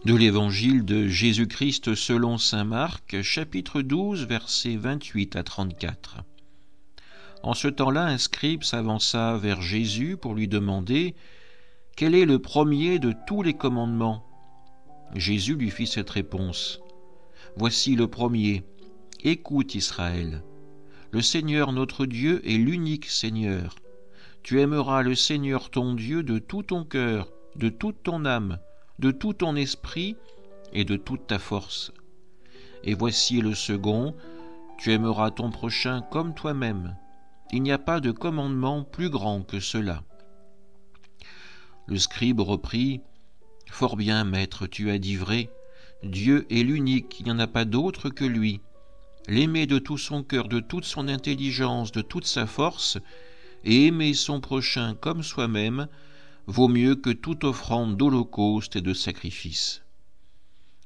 De l'Évangile de Jésus-Christ selon saint Marc, chapitre 12, versets 28 à 34. En ce temps-là, un scribe s'avança vers Jésus pour lui demander « Quel est le premier de tous les commandements ?» Jésus lui fit cette réponse « Voici le premier. Écoute Israël. Le Seigneur notre Dieu est l'unique Seigneur. Tu aimeras le Seigneur ton Dieu de tout ton cœur, de toute ton âme, de tout ton esprit et de toute ta force. Et voici le second, tu aimeras ton prochain comme toi-même. Il n'y a pas de commandement plus grand que cela. » Le scribe reprit « Fort bien, maître, tu as dit vrai. Dieu est l'unique, il n'y en a pas d'autre que lui. L'aimer de tout son cœur, de toute son intelligence, de toute sa force, et aimer son prochain comme soi-même, vaut mieux que toute offrande d'holocauste et de sacrifice. »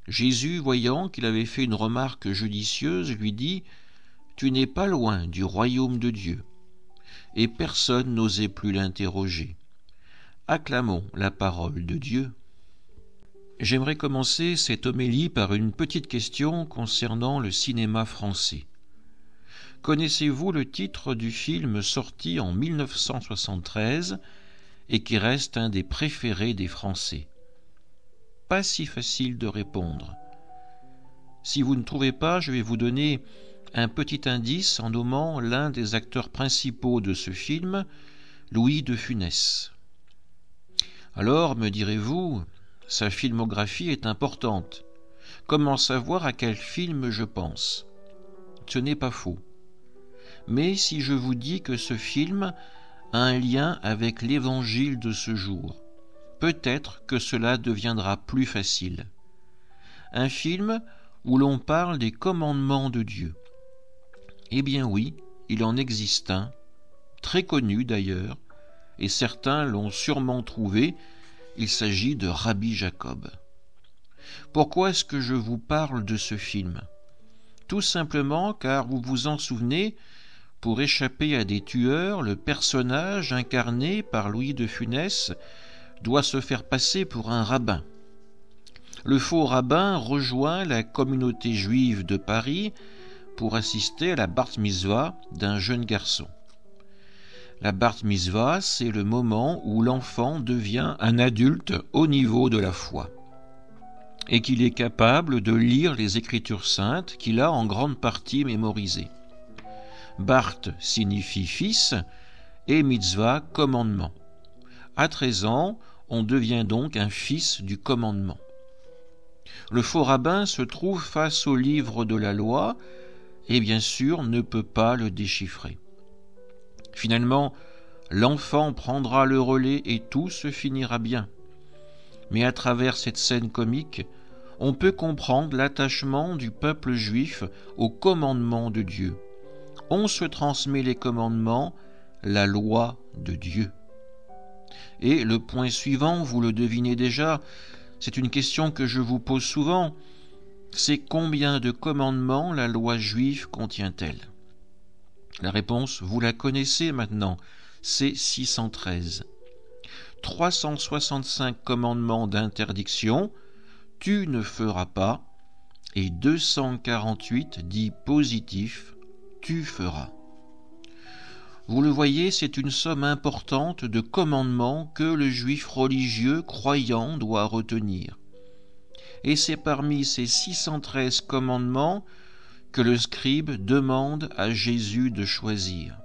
Jésus, voyant qu'il avait fait une remarque judicieuse, lui dit « Tu n'es pas loin du royaume de Dieu. » Et personne n'osait plus l'interroger. Acclamons la parole de Dieu. J'aimerais commencer cette homélie par une petite question concernant le cinéma français. Connaissez-vous le titre du film sorti en 1973 et qui reste un des préférés des Français? Pas si facile de répondre. Si vous ne trouvez pas, je vais vous donner un petit indice en nommant l'un des acteurs principaux de ce film, Louis de Funès. Alors, me direz-vous, sa filmographie est importante. Comment savoir à quel film je pense? Ce n'est pas faux. Mais si je vous dis que ce film a un lien avec l'Évangile de ce jour, peut-être que cela deviendra plus facile. Un film où l'on parle des commandements de Dieu. Eh bien oui, il en existe un, très connu d'ailleurs, et certains l'ont sûrement trouvé, il s'agit de Rabbi Jacob. Pourquoi est-ce que je vous parle de ce film? Tout simplement car vous vous en souvenez, pour échapper à des tueurs, le personnage incarné par Louis de Funès doit se faire passer pour un rabbin. Le faux rabbin rejoint la communauté juive de Paris pour assister à la bar mitzvah d'un jeune garçon. La bar mitzvah, c'est le moment où l'enfant devient un adulte au niveau de la foi et qu'il est capable de lire les Écritures saintes qu'il a en grande partie mémorisées. Bart signifie fils et mitzvah commandement. À 13 ans, on devient donc un fils du commandement. Le faux rabbin se trouve face au livre de la loi et bien sûr ne peut pas le déchiffrer. Finalement, l'enfant prendra le relais et tout se finira bien. Mais à travers cette scène comique, on peut comprendre l'attachement du peuple juif aux commandements de Dieu. On se transmet les commandements, la loi de Dieu. Et le point suivant, vous le devinez déjà, c'est une question que je vous pose souvent, c'est combien de commandements la loi juive contient-elle? La réponse, vous la connaissez maintenant, c'est 613. 365 commandements d'interdiction, tu ne feras pas, et 248 dits positifs, tu feras. Vous le voyez, c'est une somme importante de commandements que le juif religieux croyant doit retenir. Et c'est parmi ces 613 commandements que le scribe demande à Jésus de choisir.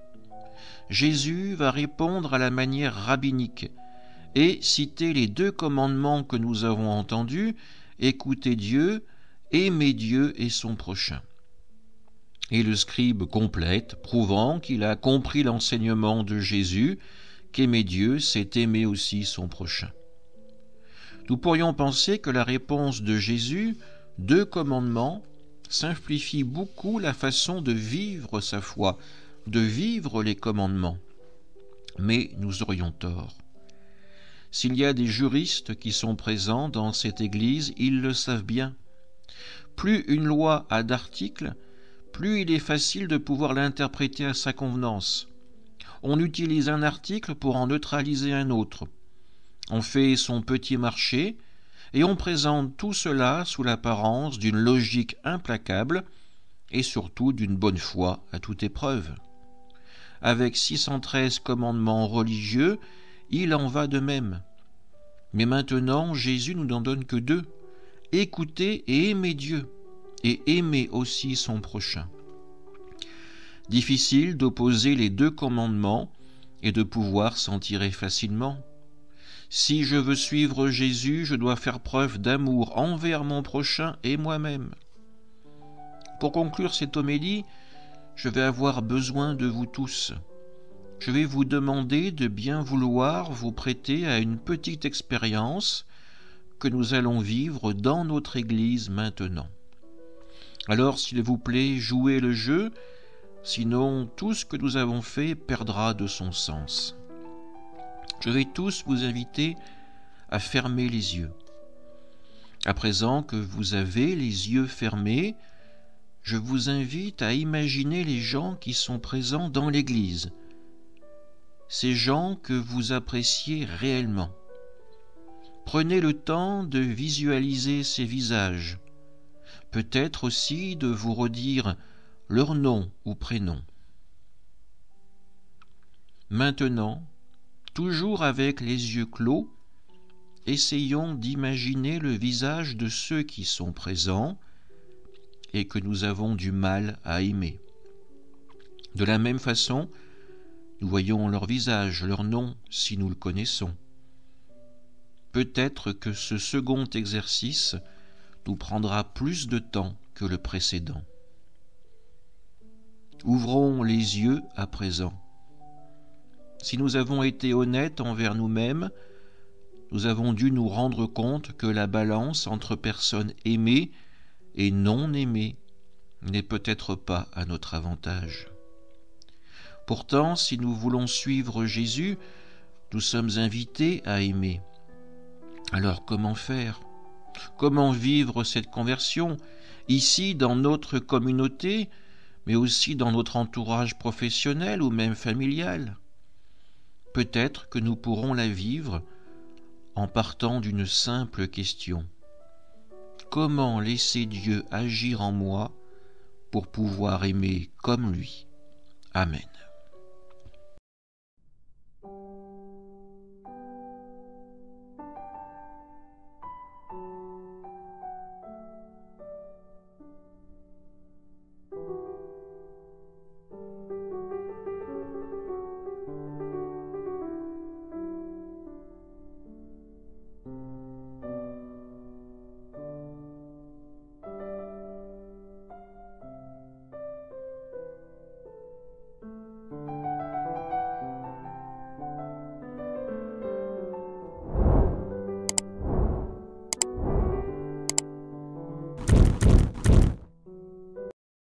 Jésus va répondre à la manière rabbinique et citer les deux commandements que nous avons entendus, écouter Dieu, aimer Dieu et son prochain. Et le scribe complète, prouvant qu'il a compris l'enseignement de Jésus, qu'aimer Dieu, c'est aimer aussi son prochain. Nous pourrions penser que la réponse de Jésus, deux commandements, simplifie beaucoup la façon de vivre sa foi, de vivre les commandements. Mais nous aurions tort. S'il y a des juristes qui sont présents dans cette Église, ils le savent bien. Plus une loi a d'articles, plus il est facile de pouvoir l'interpréter à sa convenance. On utilise un article pour en neutraliser un autre. On fait son petit marché et on présente tout cela sous l'apparence d'une logique implacable et surtout d'une bonne foi à toute épreuve. Avec 613 commandements religieux, il en va de même. Mais maintenant, Jésus nous n'en donne que 2. Écouter et aimer Dieu, et aimer aussi son prochain. Difficile d'opposer les 2 commandements et de pouvoir s'en tirer facilement. Si je veux suivre Jésus, je dois faire preuve d'amour envers mon prochain et moi-même. Pour conclure cette homélie, je vais avoir besoin de vous tous. Je vais vous demander de bien vouloir vous prêter à une petite expérience que nous allons vivre dans notre Église maintenant. Alors, s'il vous plaît, jouez le jeu, sinon tout ce que nous avons fait perdra de son sens. Je vais tous vous inviter à fermer les yeux. À présent que vous avez les yeux fermés, je vous invite à imaginer les gens qui sont présents dans l'Église, ces gens que vous appréciez réellement. Prenez le temps de visualiser ces visages, peut-être aussi de vous redire leur nom ou prénom. Maintenant, toujours avec les yeux clos, essayons d'imaginer le visage de ceux qui sont présents et que nous avons du mal à aimer. De la même façon, nous voyons leur visage, leur nom, si nous le connaissons. Peut-être que ce second exercice nous prendra plus de temps que le précédent. Ouvrons les yeux à présent. Si nous avons été honnêtes envers nous-mêmes, nous avons dû nous rendre compte que la balance entre personnes aimées et non aimées n'est peut-être pas à notre avantage. Pourtant, si nous voulons suivre Jésus, nous sommes invités à aimer. Alors comment faire ? Comment vivre cette conversion, ici dans notre communauté, mais aussi dans notre entourage professionnel ou même familial ? Peut-être que nous pourrons la vivre en partant d'une simple question. Comment laisser Dieu agir en moi pour pouvoir aimer comme lui ? Amen.